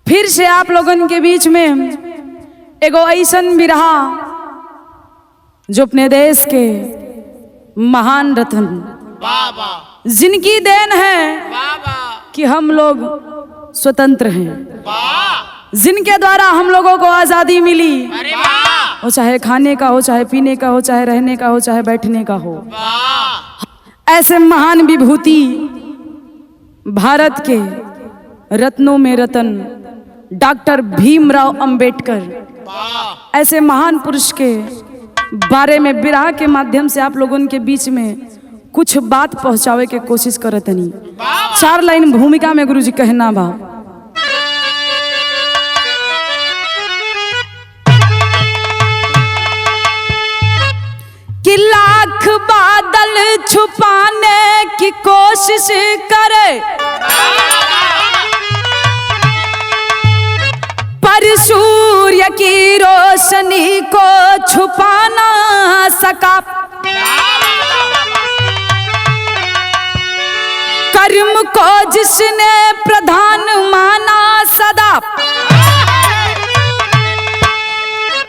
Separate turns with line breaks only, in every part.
फिर से आप लोगों के बीच में एगो ऐसन बिरहा जो अपने देश के महान रत्न जिनकी देन है कि हम लोग स्वतंत्र हैं, जिनके द्वारा हम लोगों को आजादी मिली, वो चाहे खाने का हो, चाहे पीने का हो, चाहे रहने का हो, चाहे बैठने का हो। ऐसे महान विभूति भारत के रत्नों में रत्न डॉक्टर भीमराव अंबेडकर, ऐसे महान पुरुष के बारे में बिरहा के माध्यम से आप लोगों के बीच में कुछ बात पहुंचावे के कोशिश करतनी। 4 लाइन भूमिका में गुरुजी कहना बा। कि लाख बादल छुपाने की कोशिश करे, पर सूर्य की रोशनी को छुपा ना सका। कर्म को जिसने प्रधान माना सदा,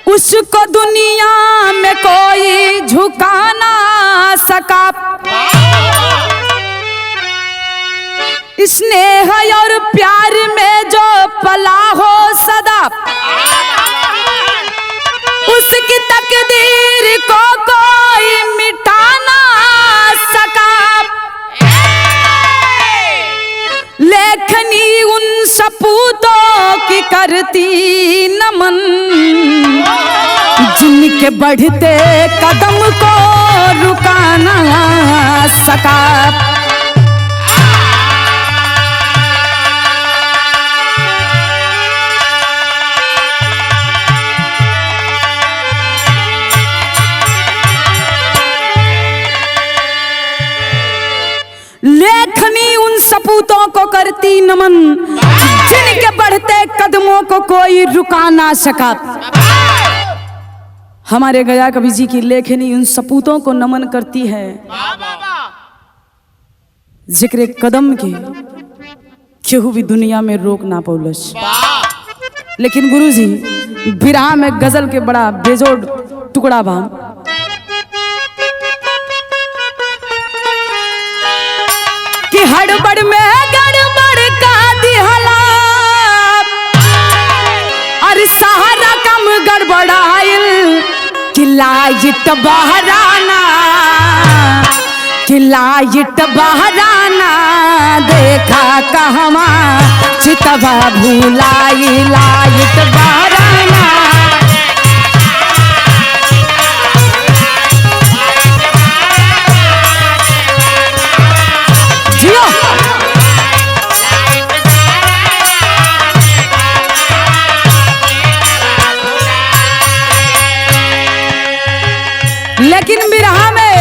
उसको दुनिया में कोई झुका ना सका। स्नेह और प्यार में जो पला हो सदा, उसकी तकदीर को कोई मिटा ना सका। लेखनी उन सपूतों की करती नमन, जिनके बढ़ते कदम को रुका ना सका। लेखनी उन सपूतों को करती नमन, जिनके बढ़ते कदमों को कोई रुका ना सका। हमारे गया कवि जी की लेखनी उन सपूतों को नमन करती है जिक्र कदम के केहू भी दुनिया में रोक ना पौलस। लेकिन गुरुजी बिरहा में गजल के बड़ा बेजोड़ टुकड़ा बा। कि हड़बड़ में गड़बड़ का दिहला, और सहारा कम गड़बड़ाइल। कि लाइट बहराना, कि लाइट बहराना, देखा कहवा चितवा भूलाई। लाइट बहराना, जियो लेकिन बिरहा में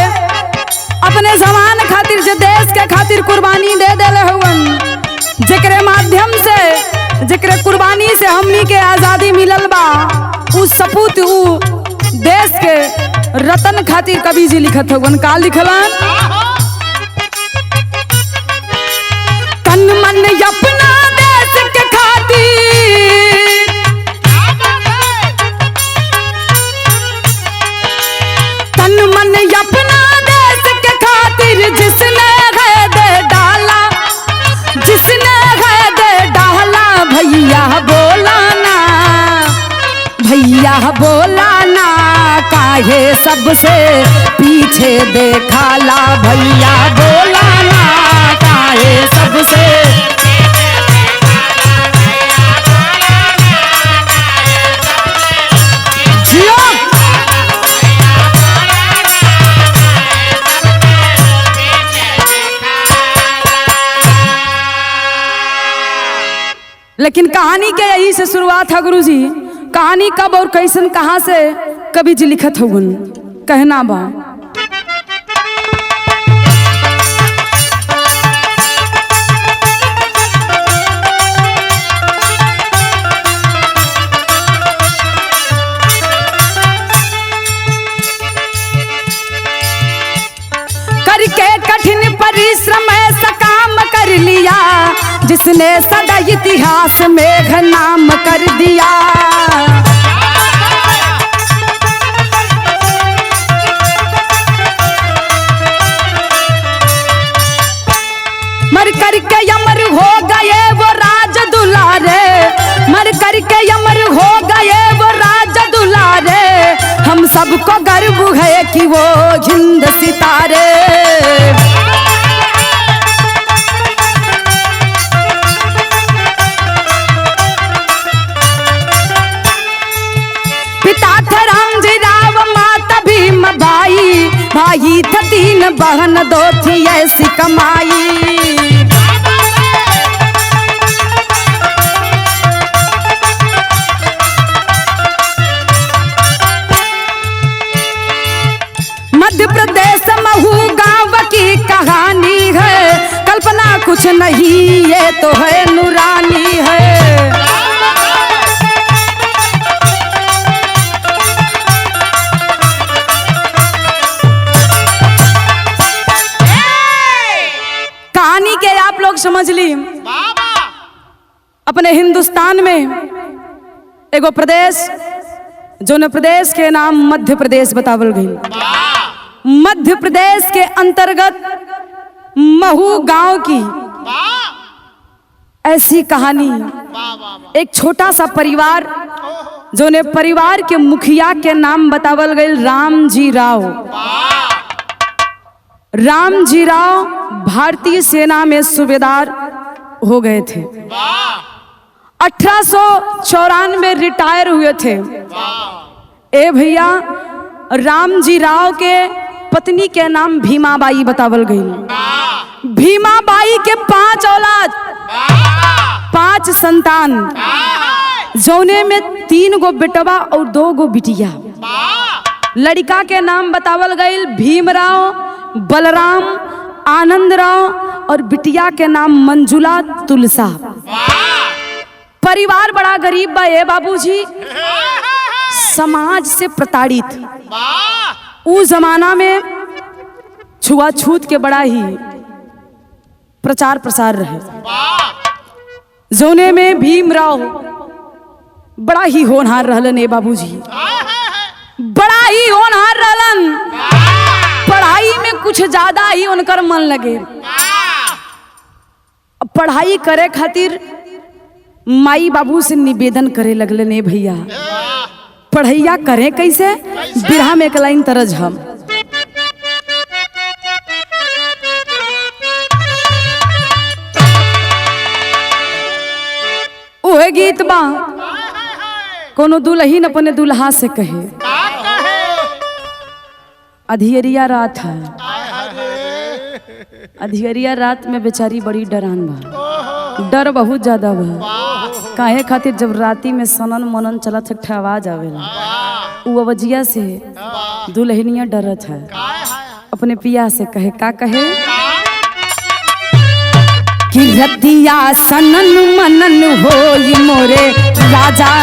अपने जमान खातिर जे देश के खातिर कुर्बानी दे देले हुवन, जेकरे माध्यम से जेकरे कुर्बानी से हमनी के आजादी मिलल बा, उ सपूत उ देश के रतन खातिर कवि जी लिखत हुवन। का लिखलन? तन मन अपना देश के खातिर, तन मन अपना देश के खातिर, जिसने है दे डाला, जिसने है दे डाला। भैया बोलाना, भैया बोलाना, काहे सबसे पीछे देखाला। भैया बोलाना, काहे सबसे जियो। लेकिन कहानी के यही से शुरुआत है गुरुजी। कहानी कब और कैसन कहां से कवि जी लिखत हुन, कहना बा। करके कठिन परिश्रम ऐसा काम कर लिया, जिसने सदा इतिहास में नाम कर दिया। मर करके अमर हो गए वो राज दुलारे, मर करके अमर हो गए वो राज दुलारे। हम सबको गर्व है कि वो हिंद सितारे। पिता थे रामजी राव, माता भीम बाई, भाई थे 3 बहन, 2 थी ऐसी कमाई। मध्य प्रदेश महू गांव की कहानी है, कल्पना कुछ नहीं ये तो है नूरानी है। कहानी के आप लोग समझ ली। अपने हिंदुस्तान में एगो प्रदेश, जो न प्रदेश के नाम मध्य प्रदेश बतावल गई। मध्य प्रदेश के अंतर्गत महू गांव की ऐसी कहानी। एक छोटा सा परिवार, जो ने परिवार के मुखिया के नाम बतावल गए रामजी राव। रामजी राव भारतीय सेना में सूबेदार हो गए थे। 1894 में रिटायर हुए थे। ए भैया, रामजी राव के पत्नी के नाम भीमाबाई बतावल गई। भीमाबाई के 5 औलाद, 5 संतान, जौने में 3 गो बेटवा और 2 गो बिटिया। लड़का के नाम बतावल गई भीमराव, बलराम, आनंदराव और बिटिया के नाम मंजुला, तुलसा। परिवार बड़ा गरीब बा ए बाबूजी, समाज से प्रताड़ित। उस जमाना में छुआछूत के बड़ा ही प्रचार प्रसार रहे। जोने में भीमराव बड़ा ही होनहार रहलन ए बाबूजी, बड़ा ही होनहार रहलन। पढ़ाई में कुछ ज्यादा ही उनकर मन लगे। पढ़ाई करे खातिर माई बाबू से निवेदन करे लगलन, ए भैया पढ़ैया करें कैसे? बिरहा में एक लाइन तरज हम। ओहे गीत बा, कोनो दुल्हीन अपने दुल्हा से कहे, अधियरिया रात है। अधियरिया रात में बेचारी बड़ी डरान बा, डर बहुत ज्यादा बा। काहे खातिर जब राती में सनन मनन चलत है, आवाज आवेला, उ अवजिया से दुल्हनिया डरत है। अपने पिया से कहे, का कहे कि रतिया सनन मनन होई मोरे राजा।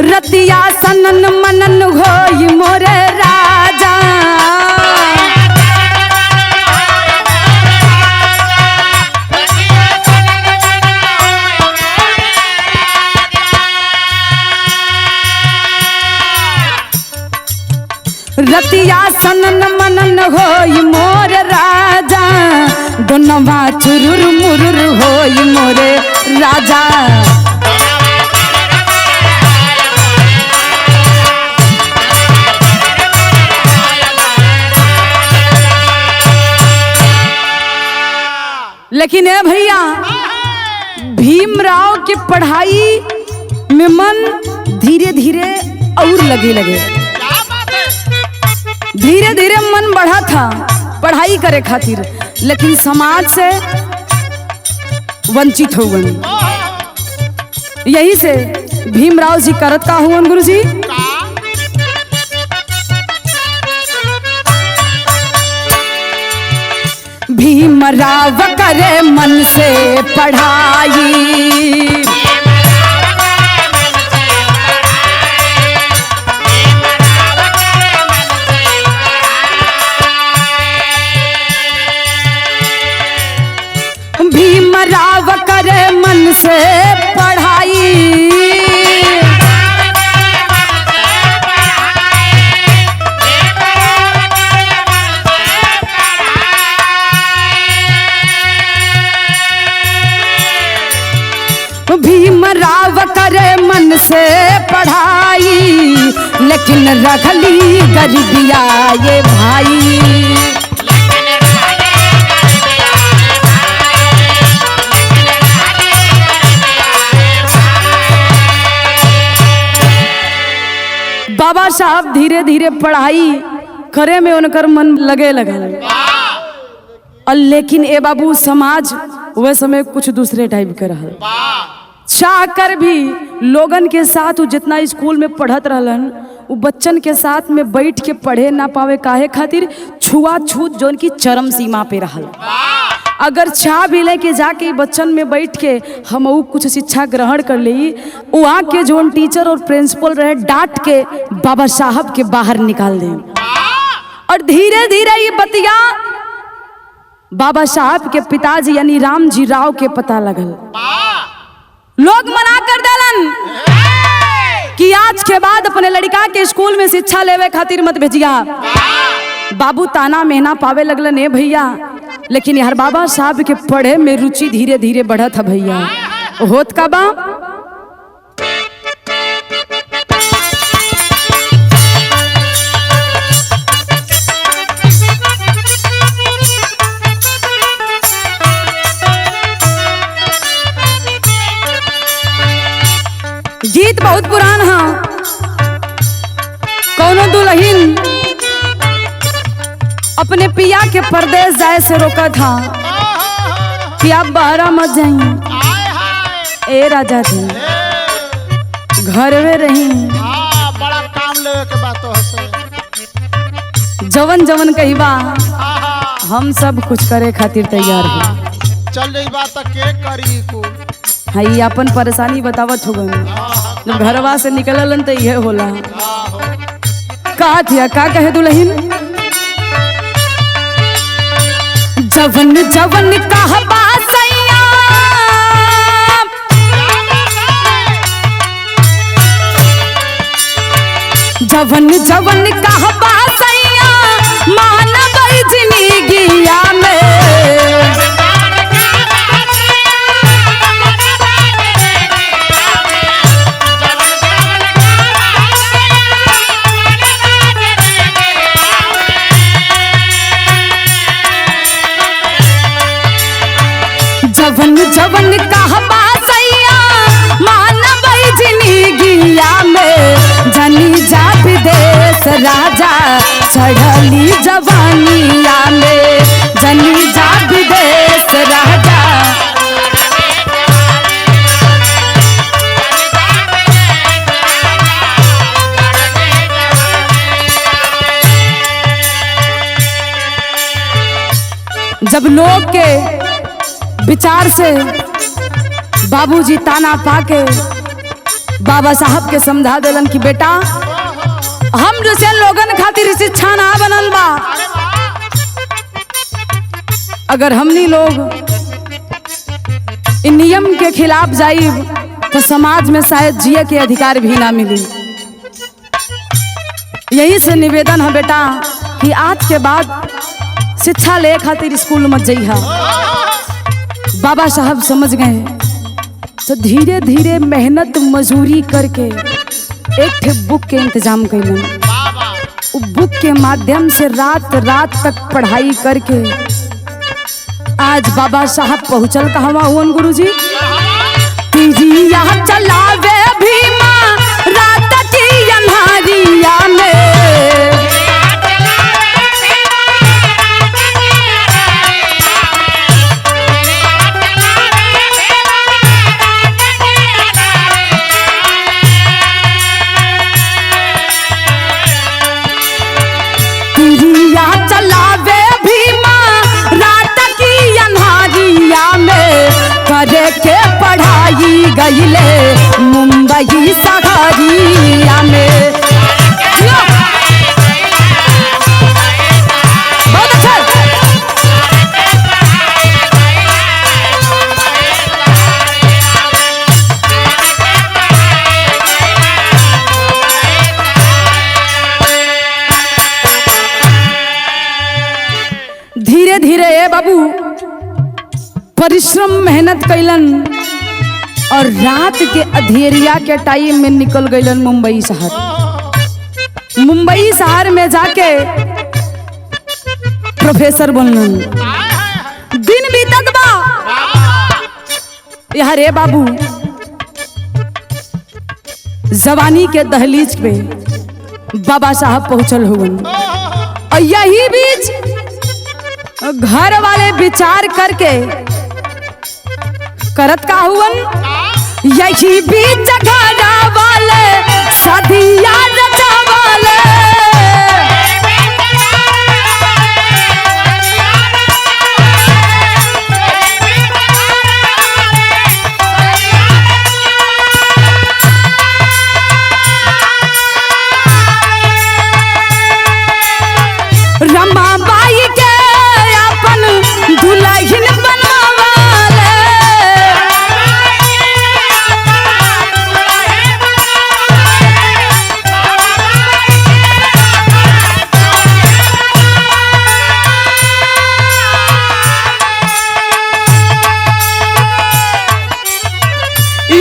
रतिया सनन मनन होई मोरे राजा। रतिया सनन मनन होई मोर राजा। दोनवा चुरुर मुरुर होई मोरे राजा। लेकिन ए भैया, भीमराव की पढ़ाई में मन धीरे धीरे और लगे। धीरे धीरे मन बढ़ा था पढ़ाई करे खातिर, लेकिन समाज से वंचित हो गए। यही से भीमराव जी करत का हुआ गुरु जी, भीमराव करे मन से पढ़ाई। राव करे मन से पढ़ाई। भीमराव करे मन से पढ़ाई, लेकिन रखली गरीबिया ये भाई। बाबा साहब धीरे धीरे पढ़ाई करे में उनकर मन लगे लगल, और लेकिन ए बाबू समाज वह समय कुछ दूसरे टाइप के रहल। चाह कर भी लोगन के साथ वो जितना स्कूल में पढ़त रहलन, वो बच्चन के साथ में बैठ के पढ़े ना पावे। काहे खातिर? छुआछूत जो उनकी चरम सीमा पे रहल। अगर चाह भी लेके जाके बच्चन में बैठ के हम कुछ शिक्षा ग्रहण कर ली, वहाँ के जो टीचर और प्रिंसिपल रहे डांट के बाबा साहब के बाहर निकाल दें। और धीरे धीरे ये बतिया बाबा साहब के पिताजी यानी राम जी राव के पता लगल। लोग मना कर देलन कि आज के बाद अपने लड़का के स्कूल में शिक्षा लेवे खातिर मत भेजिया। बाबू ताना मेहना पावे लगलन है भैया, लेकिन यार बाबा साहब के पढ़े में रुचि धीरे धीरे बढ़त है भैया। होत का बा गीत बहुत पुरान है। कौनो दुल्हन अपने पिया के परदेश जाए से रोका था कि आप बाहर मत जाइए। ए राजा जी घर में रही,
बड़ा काम लेवे के बात है।
जवन जवन कही बा हम सब कुछ करे खातिर तैयार हो।
चल रही बात के करी को
हाई अपन परेशानी बतावत हो गई। जब घरवा से निकललन तो ये होला। का थिया का कहे दुल्हन? जवन जवन कहबा सैया, जवन जवन कहबा सैया, मानव जिंदगिया में। जवन जवन कहबा सैया, मानव जिंदगिया में। जनी जा विदेश राजा चढ़ली जवानिया में। जनी जा विदेश राजा। जब लोग के विचार से बाबूजी ताना पाके बाबा साहब के समझा देलन कि बेटा हम जैसे लोगन खातिर शिक्षा ना बनल बा। अगर हमनी लोग इन नियम के खिलाफ जाइब तो समाज में शायद जिए के अधिकार भी ना मिली। यही से निवेदन है बेटा कि आज के बाद शिक्षा ले खातिर स्कूल मत जइहा। बाबा साहब समझ गए तो धीरे धीरे मेहनत मजूरी करके एक बुक के इंतजाम कैलन। वो बुक के माध्यम से रात रात तक पढ़ाई करके आज बाबा साहब पहुंचल कहवा हुन गुरुजी? यहाँ चलावे भीमा रात की अन्हारिया में। चलावे भीमा रात की अन्हारिया में। करे के पढ़ाई गईले मुंबई शहरिया में। बहुत अच्छा। धीरे ए बाबू परिश्रम मेहनत कैलन और रात के अधेरिया के टाइम में निकल गईलन मुंबई शहर। मुंबई शहर में जाके प्रोफेसर बनलन। दिन बीतत बा यार रे बाबू जवानी के दहलीज पे बाबा साहब पहुंचल हुवन और यही बीच घर वाले विचार करके करत का हुवन यही बीच घर वाले सदिया रचावाले रमाबाई के अपन दुल्हन बनवाले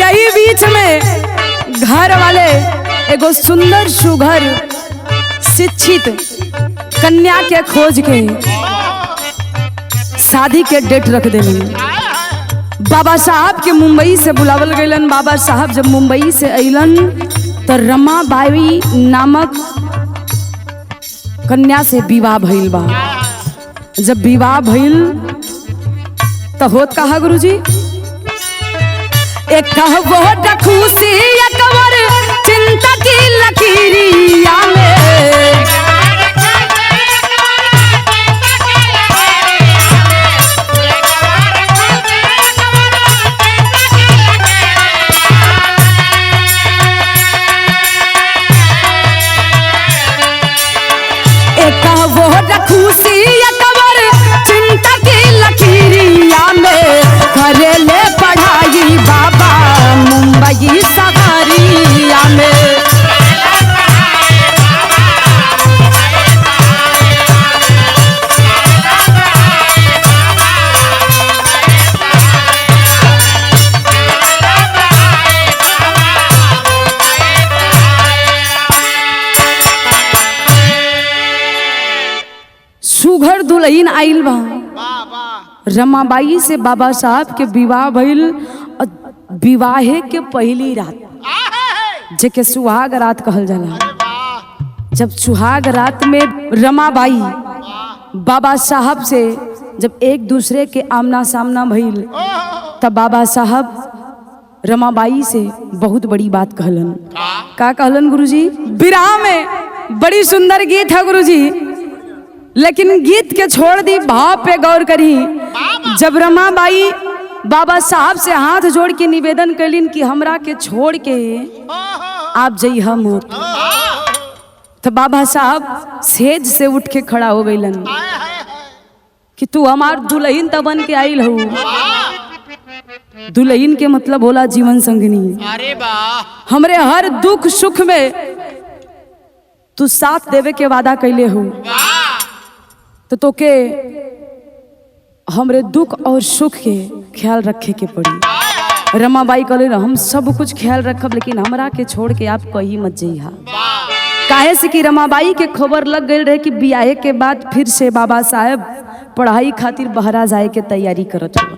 यही बीच में घर वाले एगो सुंदर सुघर शिक्षित कन्या के खोज के शादी के डेट रख देलन। बाबा साहब के मुंबई से बुलावल गईलन। बाबा साहब जब मुंबई से अइलन तो रमाबाई नामक कन्या से विवाह भइल बा। जब विवाह भइल तो होत कहा गुरुजी एक कहबो खुशी एकवर चिंता की लकीरिया में खुशी एकवर चिंता की लकीरिया में करेले पढ़ाई बाबा मुंबई सहारिया में सुघर दुल्हन आइल बा। रमाबाई से बाबा साहब के विवाह भइल। विवाहे के पहली रात जेके सुहाग रात कहल जाला। जब सुहाग रात में रमाबाई बाबा साहब से जब एक दूसरे के आमना सामना भइल तब बाबा साहब रमाबाई से बहुत बड़ी बात कहलन। का कहलन गुरुजी? विराह में बड़ी सुंदर गीत है गुरुजी, लेकिन गीत के छोड़ दी भाव पे गौर करी। जब रमाबाई बाबा साहब से हाथ जोड़ के निवेदन कैलिन कि हमरा के छोड़ के आप जइहा मोत, तो बाबा साहब सेज से उठ के खड़ा हो गईलन कि तू हमार दुल्हन त बन के आइल हो। दुल्हन के मतलब होला जीवन संगनी।
अरे वाह,
हमरे हर दुख सुख में तू साथ देवे के वादा कैले हो, तो तोके हमरे दुख और सुख के ख्याल रखे के पड़ी। रमाबाई कहले हम सब कुछ ख्याल रखब, लेकिन हमरा के छोड़ के आप कहीं मत जइहा। काहे से कि रमाबाई के खबर लग गई रहे कि बियाहे के बाद फिर से बाबा साहब पढ़ाई खातिर बहरा जाए के तैयारी करत हो।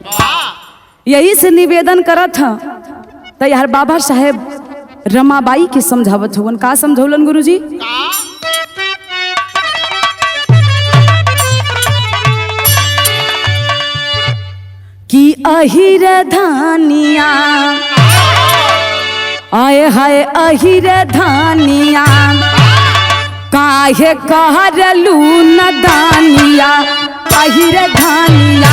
यही से निवेदन करत ह तो यार बाबा साहब रमाबाई के समझावत होवन। का समझौलन गुरुजी? कि अहिर धानिया आए हाय अहिर धानिया काहे कहरलू न दानिया अहिर धानिया।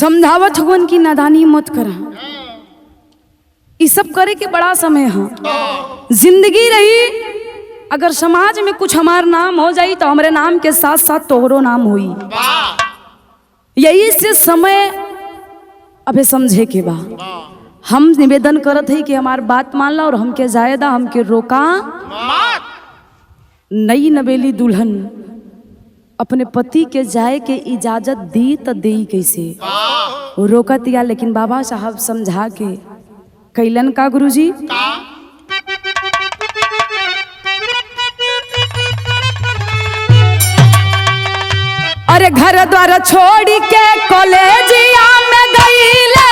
समझावत हुवन की नादानी मत करा, ये सब करे के बड़ा समय है। जिंदगी रही, अगर समाज में कुछ हमार नाम हो जाई तो हमारे नाम के साथ साथ तोहरो नाम हुई। यही से समय अबे समझे के बा। हम निवेदन करत है कि हमार बात मान ला और हमके जायदा हमके रोका। नई नवेली दुल्हन अपने पति के जाए के इजाजत दी तो दी कैसे, रोकत या लेकिन बाबा साहब समझा के कैलन का गुरुजी। अरे घर द्वार छोड़ के कॉलेजिया में गईले,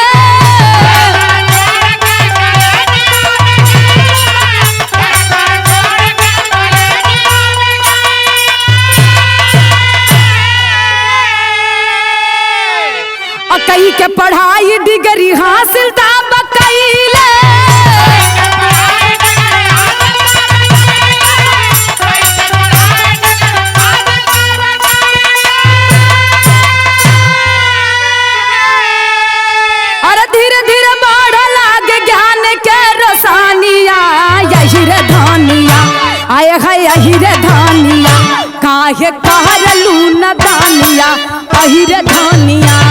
कई के पढ़ाई डिग्री हासिल था बकैले। अरे धीरे धीरे बढ़ लागे ज्ञान के रोशनिया, यही रे धानिया आए है, यही रे धानिया काहे कहलू न दानिया, यही रे धानिया।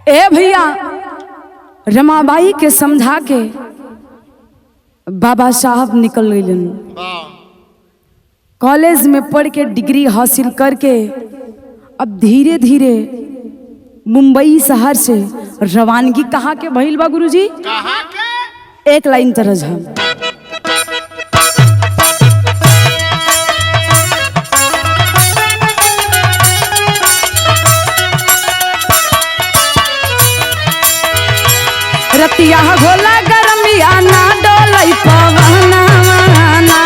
ए भैया, रमाबाई के समझा के बाबा साहब निकल गए। कॉलेज में पढ़ के डिग्री हासिल करके अब धीरे धीरे मुंबई शहर से रवानगी कहाँ के भइल बा गुरुजी।
कहाँ के?
एक लाइन तरज हम रतिया होला गरमिया ना डोलई पवना ना,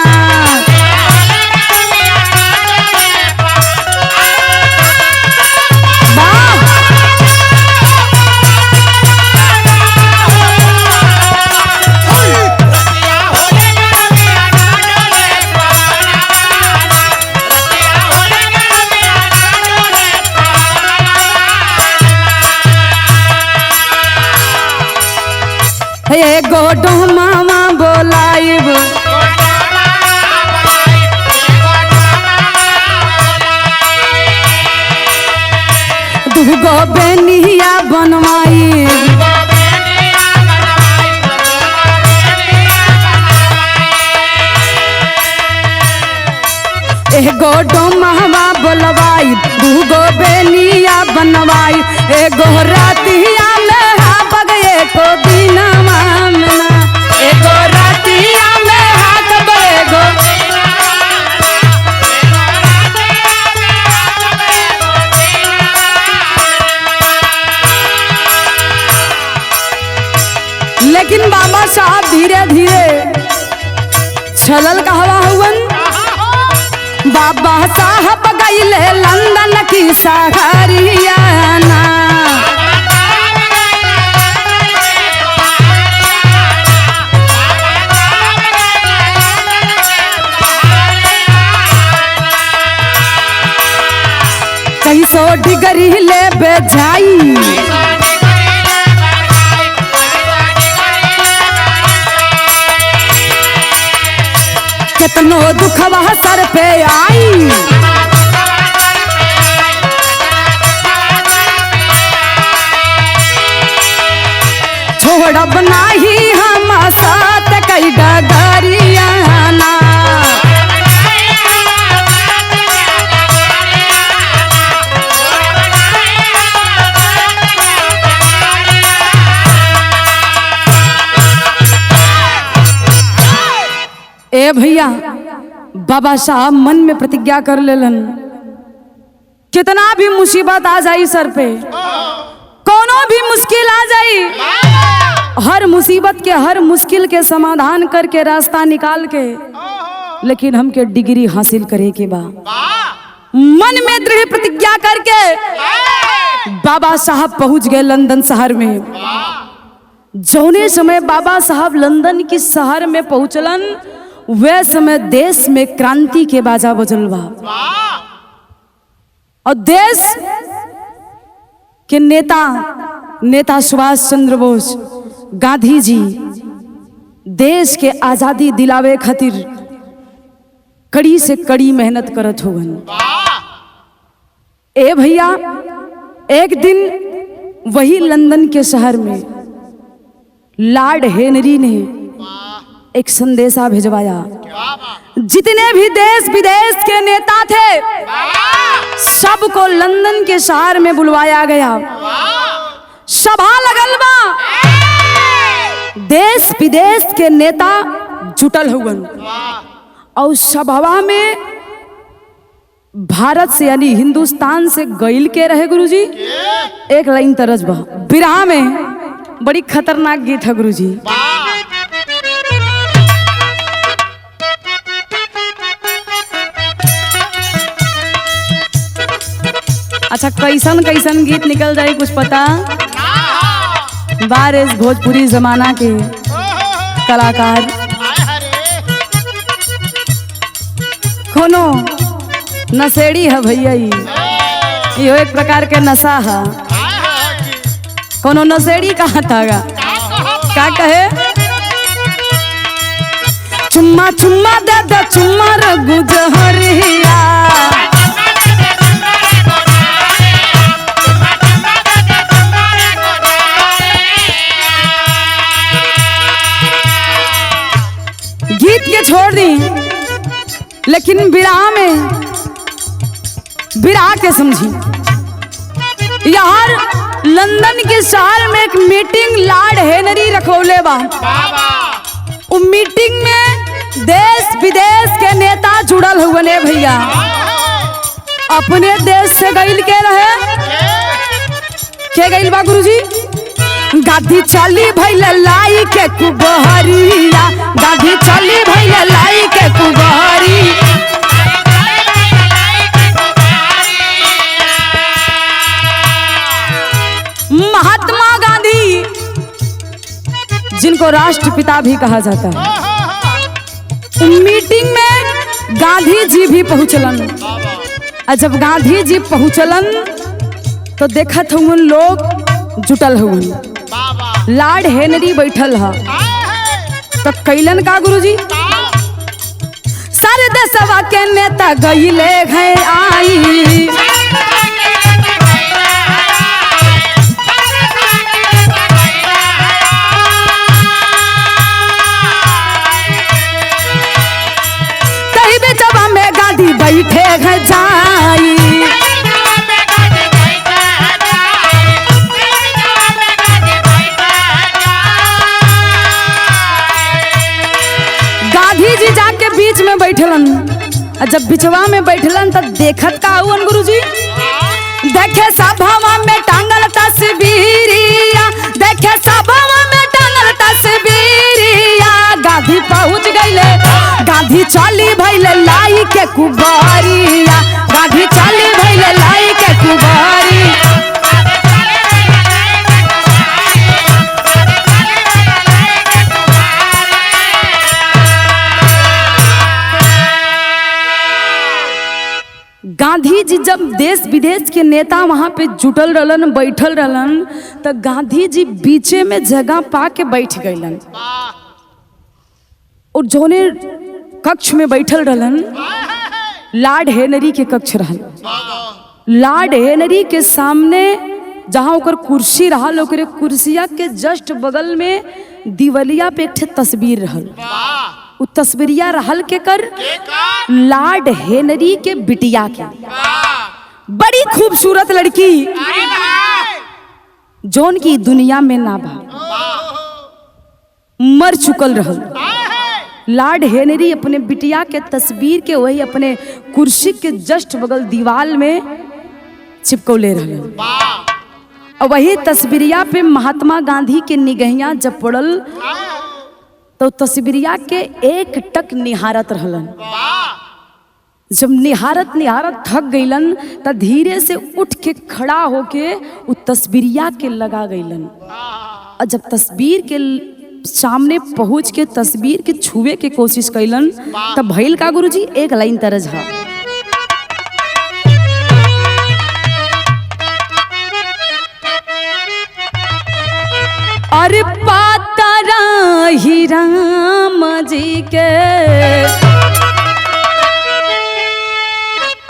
गोडो मामा बोलाइब, दूगो बेनिया बनवाई, गोडो मामा बोलवाई, दूगो बेनिया बनवाई, एगो रातिया में हा बगे को दिना मामना, एगो रातिया में हाथ बगेगो, लेकिन बाबा साहब धीरे धीरे छलल कहवा हुवन। बाबा साहब गईले लंदन की सहरियाना, कैसो डिग्री ले बेजाई, कितनो दुखवा सर पे आई, छोड़ब नाही हम साथ कई डगरियाना, ए भैया बाबा साहब मन में प्रतिज्ञा कर लेलन, कितना भी मुसीबत आ जाई सर पे, कोनो भी मुश्किल आ जाई, हर मुसीबत के हर मुश्किल के समाधान करके रास्ता निकाल के, लेकिन हमके डिग्री हासिल करे के बा। मन में दृढ़ प्रतिज्ञा करके बाबा साहब पहुंच गए लंदन शहर में। जौने समय बाबा साहब लंदन की शहर में पहुंचलन, वह समय देश में क्रांति के बाजा बजल बा और देश के नेता सुभाष चंद्र बोस, गांधी जी देश के आजादी दिलावे खातिर कड़ी से कड़ी मेहनत करत होगन। ए भैया, एक दिन वही लंदन के शहर में लॉर्ड हेनरी ने एक संदेशा भिजवाया। जितने भी देश विदेश के नेता थे, सबको लंदन के शहर में बुलवाया गया। सभा लगल बा, देश विदेश के नेता जुटल हुवन और सभा में भारत से यानी हिंदुस्तान से गइल के रहे गुरुजी। एक लाइन तरज बा बिरहा में, बड़ी खतरनाक गीत है गुरुजी। अच्छा, कैसन कैसन गीत निकल जाए कुछ पता? बारिश भोजपुरी जमाना के कलाकार कोनो नशेड़ी है भैया, यो एक प्रकार के नशा है। कोनो नशेड़ी कहा था का कहे? चुम्मा चुम्मा दादा चुम्मा रघु जहरिया, गीत के छोड़ दी, लेकिन बिरहा में बिरहा के समझी। यार लंदन के शहर में एक मीटिंग लॉर्ड हेनरी रखौले बा। उ मीटिंग में देश विदेश के नेता जुड़ल हुए भैया। अपने देश से गइल के रहे, के गइल बा गुरुजी? गाधी चली भैल लाई के कुबहरिया, गाधी चली भैल लाई के कुबहरी। महात्मा गांधी, जिनको राष्ट्रपिता भी कहा जाता है, मीटिंग में गांधी जी भी पहुंचलन। और जब गांधी जी पहुंचलन तो देखत हुन लोग जुटल हुन, लॉर्ड हेनरी बैठल है। तो कैलन का गुरुजी? सारे देशवा के नेता गइले हैं आई, तही बेचवा में गांधी बैठे हैं जाई। गांधी जी जाके बीच में बैठलन, और जब बिचवा में बैठलन तब देखत का हुआ गुरुजी? देखे सभा में टांगल तस्वीरिया, देखे सभा में टांगल तस्वीरिया। गांधी पहुंच गइले, गांधी चली भइले लाई के कुबहरिया, गांधी चली भइले लाई के कुबहरी। गांधी जी जब देश विदेश के नेता वहां पे जुटल रहलन, बैठल रहलन, तो गांधी जी बीचे में जगह पा के बैठ गइलन। और जोने कक्ष में बैठल रहलन, लॉर्ड हेनरी के कक्ष रहल। लॉर्ड हेनरी के सामने जहां ओकर कुर्सी रहल, ओकरे कुर्सिया के जस्ट बगल में दिवलिया पे एक तस्वीर रहल। उ तस्वीरिया रहल के कर लॉर्ड हेनरी के बिटिया के, बड़ी खूबसूरत लड़की, जौन की दुनिया में ना बा, मर चुकल रहल। लॉर्ड हेनरी अपने बिटिया के तस्वीर के वही अपने कुर्सी के जस्ट बगल दीवाल में चिपकौले रहल। और वही तस्वीरिया पे महात्मा गांधी के निगहियां जब पड़ल तो तस्वीरिया के एक टक निहारत रहलन। जब निहारत निहारत थक गईलन त धीरे से उठ के खड़ा होके उ तस्वीरिया के लगा गईलन। और जब तस्वीर के सामने पहुंच के तस्वीर के छुए के कोशिश कैलन तब भइल का गुरुजी एक लाइन तरज है। अरे पातरा ही राम जी के,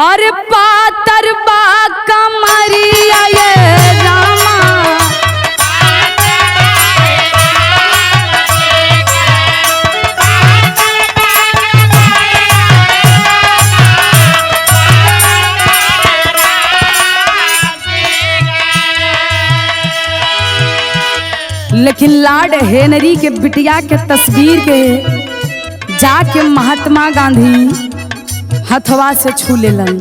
अरे पातर बा कमरिया ये रामा, लेकिन लाड हेनरी के बिटिया के तस्वीर के जाके महात्मा गांधी हथवा से छू लेलन।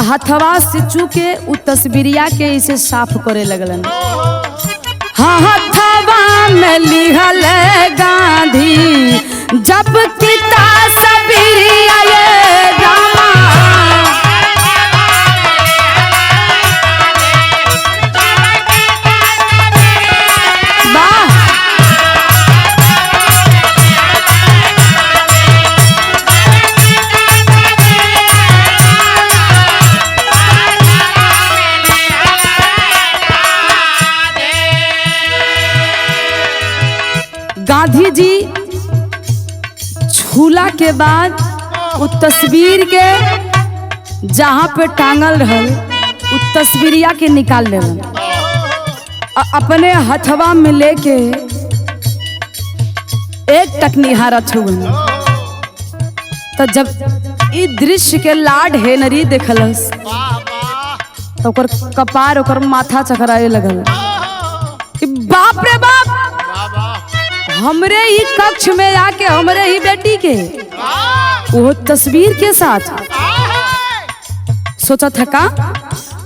हथवा से छू के उ तस्वीरिया के इसे साफ करे लगलन। हाँ हथवा में लिहल गांधी जब किता सबरिया ये रामा, गांधी जी छूला के बाद उस तस्वीर के जहाँ पे टांगल रहल उस तस्वीरिया के निकाल लेवन। अपने हथवा में लेके एक टक निहारत हुए। तो जब ई दृश्य के लाड हेनरी देखलस तो ओकर कपार ओकर माथा चकराए लगल कि बाप रे बाप, हमरे ही कक्ष में आके हमरे ही बेटी के वो तस्वीर के साथ सोचा था का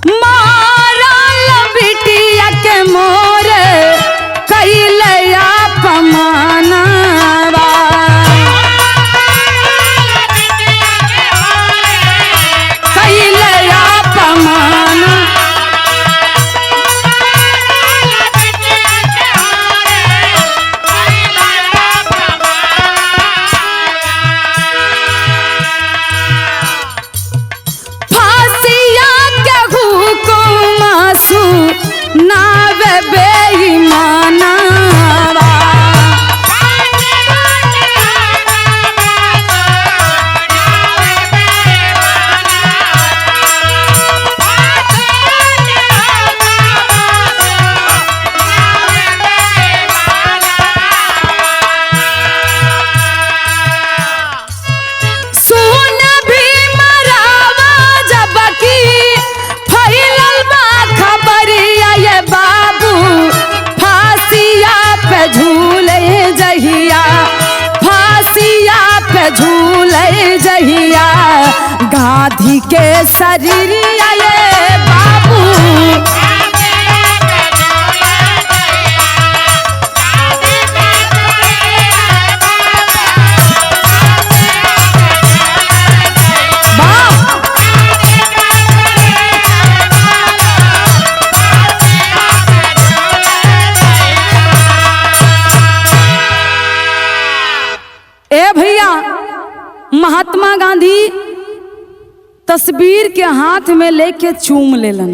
मारा बिटिया के मोरे कैले अपमानवा, कैले अपमान, नावे बेईमानवा, सुन भी मरावा जबकि फैलल बा खबरिया ये बाबू, फांसिया पे झूले जहिया, फांसिया पे झूले जहिया, गांधी के शरीरिया ये बाबू, महात्मा गांधी तस्वीर के हाथ में लेके चूम लेलन।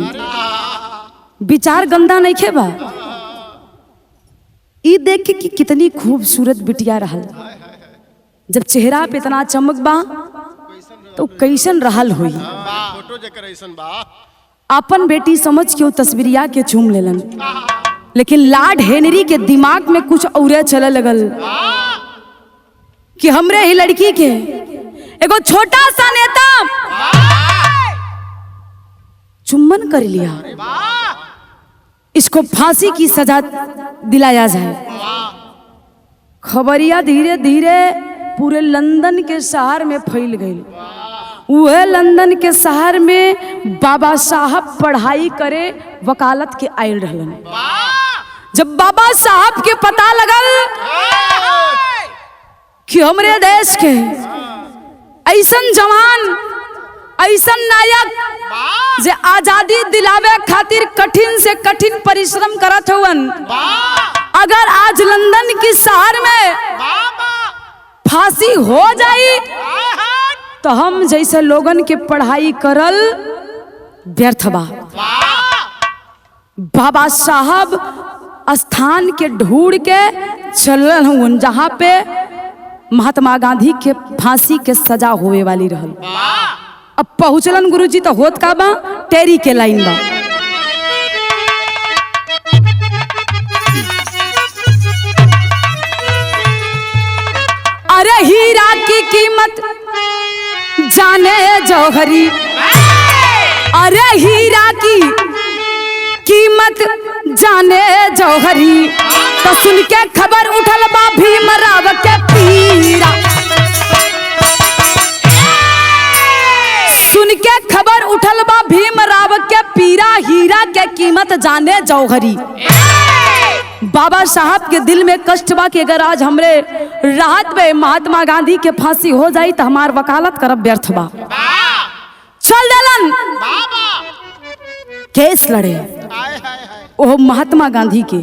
विचार गंदा नहीं खे बा। ई देख के कि कितनी खूबसूरत बिटिया रहल, जब चेहरा पे इतना चमक बा तो कैसन रहल हुई।
फोटो जेकर ऐसन बा
अपन बेटी समझ के वो तस्वीरिया के चूम लेलन, लेकिन लाड हेनरी के दिमाग में कुछ और चले लगल कि हमरे ही लड़की के एगो छोटा सा नेता चुम्बन कर लिया, इसको फांसी की सजा दिलाया जाए। खबरिया धीरे धीरे पूरे लंदन के शहर में फैल गई वह लंदन के शहर में बाबा साहब पढ़ाई करे वकालत के आयल रहलन। जब बाबा साहब के पता लगल कि हमरे देश के ऐसन जवान ऐसन नायक जे आजादी दिलावे खातिर कठिन से कठिन परिश्रम करत हवन, अगर आज लंदन की शहर में फांसी हो जाई तो हम जैसे लोगन के पढ़ाई करल व्यर्थ बा। बाबा साहब स्थान के ढूंढ के चलल हवन जहाँ पे महात्मा गांधी के फांसी के सजा होवे वाली रहल। अब पहुंचलन गुरुजी तो होत का बा टेरी के लाइन बा। अरे हीरा की कीमत जाने जौहरी, अरे हीरा की कीमत जाने जौहरी, तो सुन के खबर उठल बा भीमराव के पीरा, सुन के खबर उठल बा भीमराव के पीरा, हीरा के कीमत जाने जौहरी। बाबा साहब के दिल में कष्ट बा कि अगर आज हमरे राहत पे महात्मा गांधी के फांसी हो जाई तो हमार वकालत करब व्यर्थ बा। चल दलन केस लड़े ओह महात्मा गांधी के।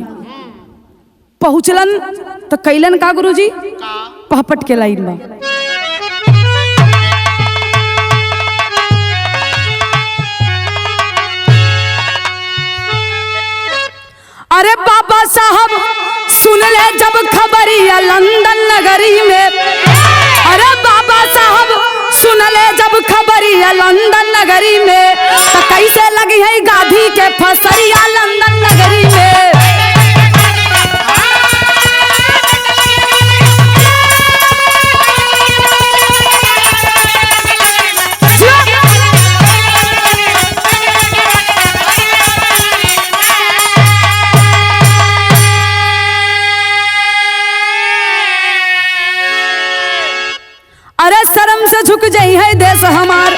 पहुंचलन तो कैलन का गुरुजी पहपट के लाइन बा। अरे बाबा साहब सुन ले जब खबरिया लंदन नगरी में, अरे बाबा साहब सुन ले जब खबरिया लंदन नगरी में, तो कैसे लगी है गांधी के फसरिया लंदन नगरी में। अरे शर्म से झुक जाई है देश हमार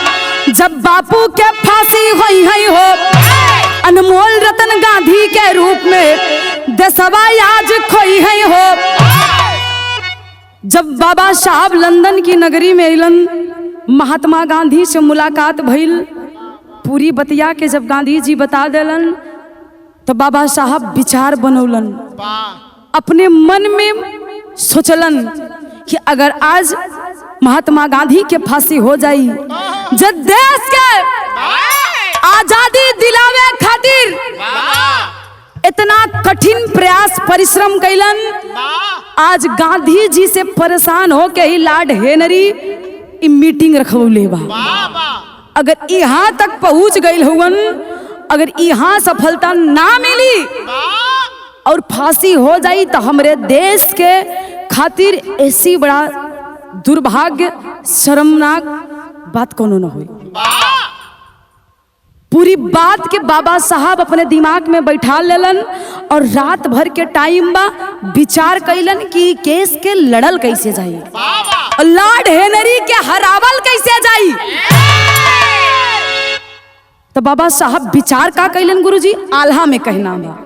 जब बापू के फांसी हुई है हो, अनमोल रतन गांधी के रूप में देशवा आज खोई है हो। जब बाबा साहब लंदन की नगरी में अलन, महात्मा गांधी से मुलाकात भइल, पूरी बतिया के जब गांधी जी बता देलन तो बाबा साहब विचार बनौलन, अपने मन में सोचलन कि अगर आज महात्मा गांधी के फांसी हो जाई, जब देश के आजादी दिलावे खातिर इतना कठिन प्रयास परिश्रम कैलन, आज गांधी जी से परेशान हो के ही लॉर्ड हेनरी मीटिंग रखवले बा। अगर यहाँ तक पहुंच गई हुवन, अगर यहाँ सफलता ना मिली और फांसी हो जाई तो हमरे देश के खातिर ऐसी बड़ा दुर्भाग्य शर्मनाक बात कोनो न हुई। पूरी बात के बाबा साहब अपने दिमाग में बैठा लेलन और रात भर के टाइम बा विचार कैलन कि केस के लड़ल कैसे जाई, लॉर्ड हेनरी के हरावल कैसे जाई। तो बाबा साहब विचार का कैलन गुरुजी, आल्हा में कहना बा।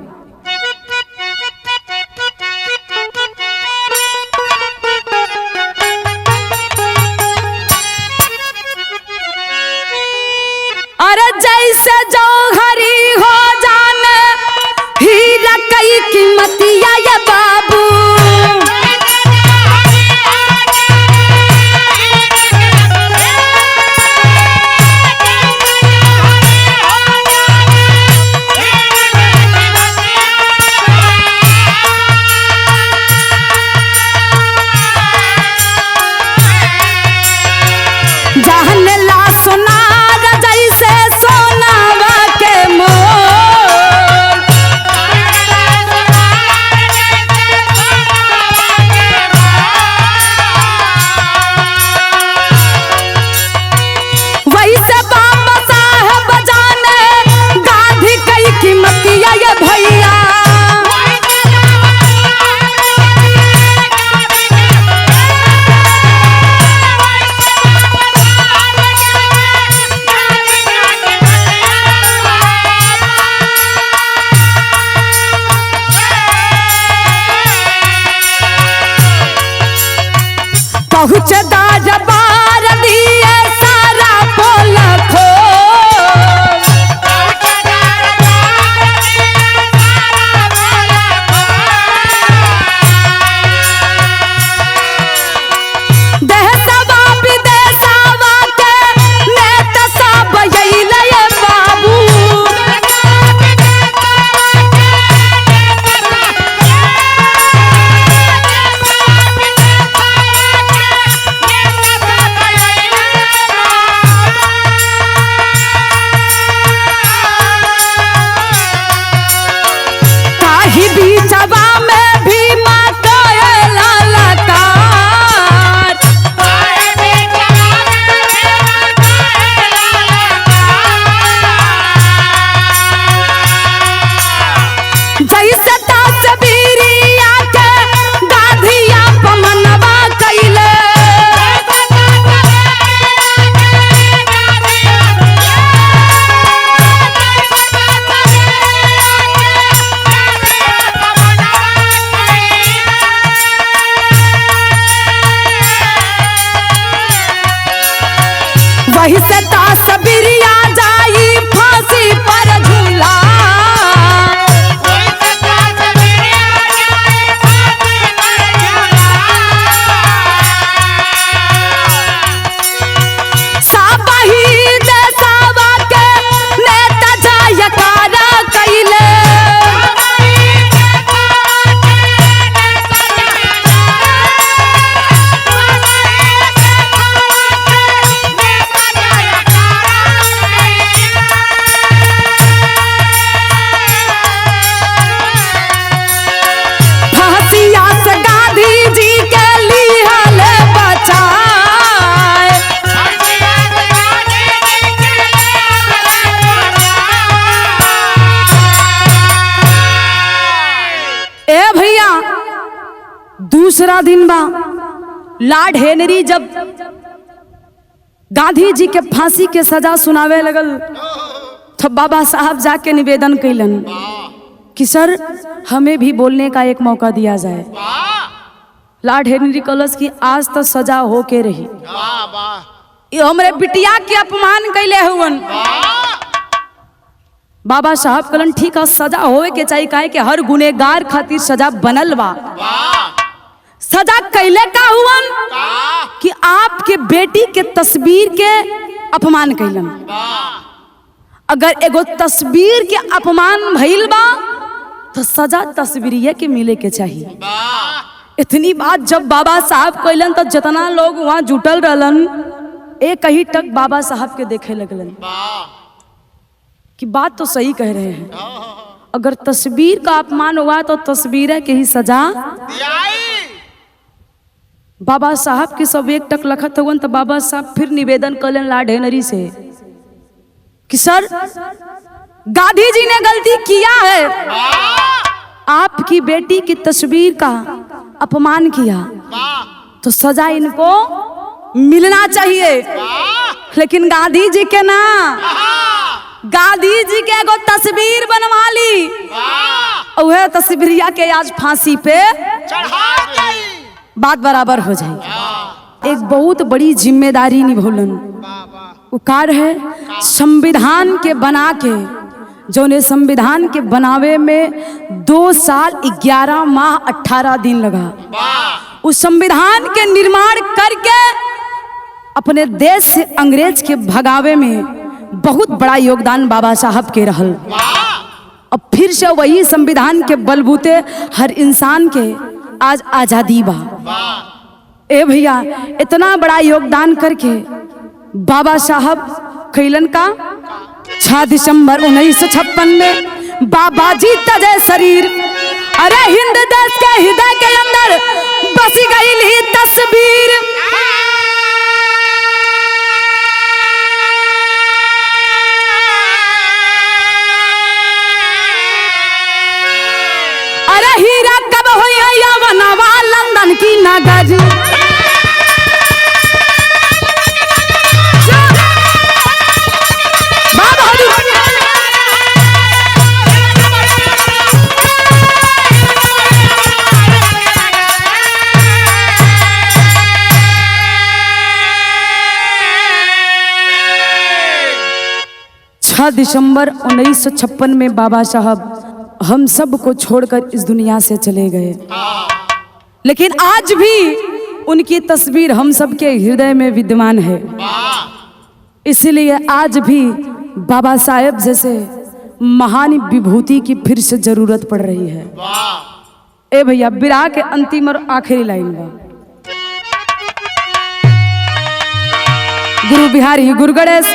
अरे जैसे जौहरी हो जाने हीरा कई कीमतिया ये बाबू, पहुँचदार बार दिए सारा पोल खोल। देशवा विदेशवा के नेता सब अइले बाबू। ताही बीचवा में भीमा कएला लकार। जैसे तस्वीरिया के गाधिया पमनवा कइले। वही से तस्वीरिया जाई फांसी पर झूला। साबही देशवा के नेता जयकार कइले। फांसिया से गांधी जी के लिहल बचाए। ए भैया दूसरा दिन बा, लॉर्ड हेनरी जब गांधी जी के फांसी के सजा सुनावे लगल तो बाबा साहब जाके निवेदन कैलन कि सर हमें भी बोलने का एक मौका दिया जाए। लॉर्ड हेनरी कलस की आज तो सजा हो के रही,
वाह वाह
ये हमरे बिटिया के अपमान कैले हुवन। बाबा साहब कलन ठीक है सजा होए के चाहिए, काहे कि हर गुनेगार खातिर सजा बनल बा।
वाह
सजा कैले का हुवन कि आपके बेटी के तस्वीर के अपमान कैलन।
वाह
अगर एगो तस्वीर के अपमान भइल बा तो सजा तस्वीरिये के मिले के चाहिए।
वाह
इतनी बात जब बाबा साहब कैलन तो जितना लोग वहाँ जुटल रहलन एक ही टक बाबा साहब के देखे लगलन
वाह
कि बात तो सही कह रहे हैं। अगर तस्वीर का अपमान हुआ तो तस्वीर के ही सजा। बाबा साहब के सब एक टक लखत हुआ तो बाबा साहब फिर निवेदन कलन लॉर्ड हेनरी से कि सर गांधी जी ने गलती किया है, आपकी बेटी की तस्वीर का अपमान किया तो सजा इनको मिलना चाहिए। लेकिन गांधी जी के ना, गांधी जी के एगो तस्वीर बनवा ली, वह तस्वीरिया के आज फांसी पे बात बराबर हो जाए। एक बहुत बड़ी जिम्मेदारी निभौलन, वो कार्य है संविधान के बना के, जो ने संविधान के बनावे में 2 साल 11 माह 18 दिन लगा। उस संविधान के निर्माण करके अपने देश से अंग्रेज के भगावे में बहुत बड़ा योगदान बाबा साहब के रहल। अब फिर से वही संविधान के बलबूते हर इंसान के आज आजादी बा। ए भैया इतना बड़ा योगदान करके बाबा साहब कैलन का 6 दिसंबर 1956 में बाबा जी तजे शरीर, अरे हिंद देश के हृदय के अंदर बसी गई ही तस्वीर। अरे हीरा कब हुई यवनवा लंदन की नगर, 6 दिसंबर 1956 में बाबा साहब हम सब को छोड़कर इस दुनिया से चले गए, लेकिन आज भी उनकी तस्वीर हम सब के हृदय में विद्यमान है। इसलिए आज भी बाबा साहेब जैसे महान विभूति की फिर से जरूरत पड़ रही है। ए भैया, विराह के अंतिम और आखिरी लाइन बा। गुरु बिहारी, गुरु गणेश,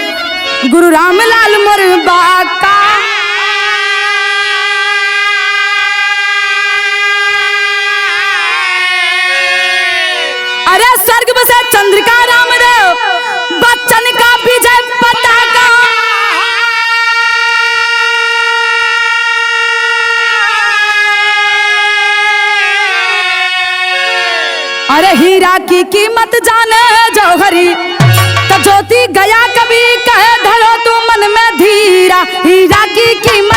गुरु रामलाल मोर बाका, अरे स्वर्ग बसे चंद्रिका रामदेव बच्चन का विजय पताका, अरे हीरा की कीमत जाने जौहरी, तो ज्योति गया कभी कहे धरो तू मन में धीरा, हीरा की कीमत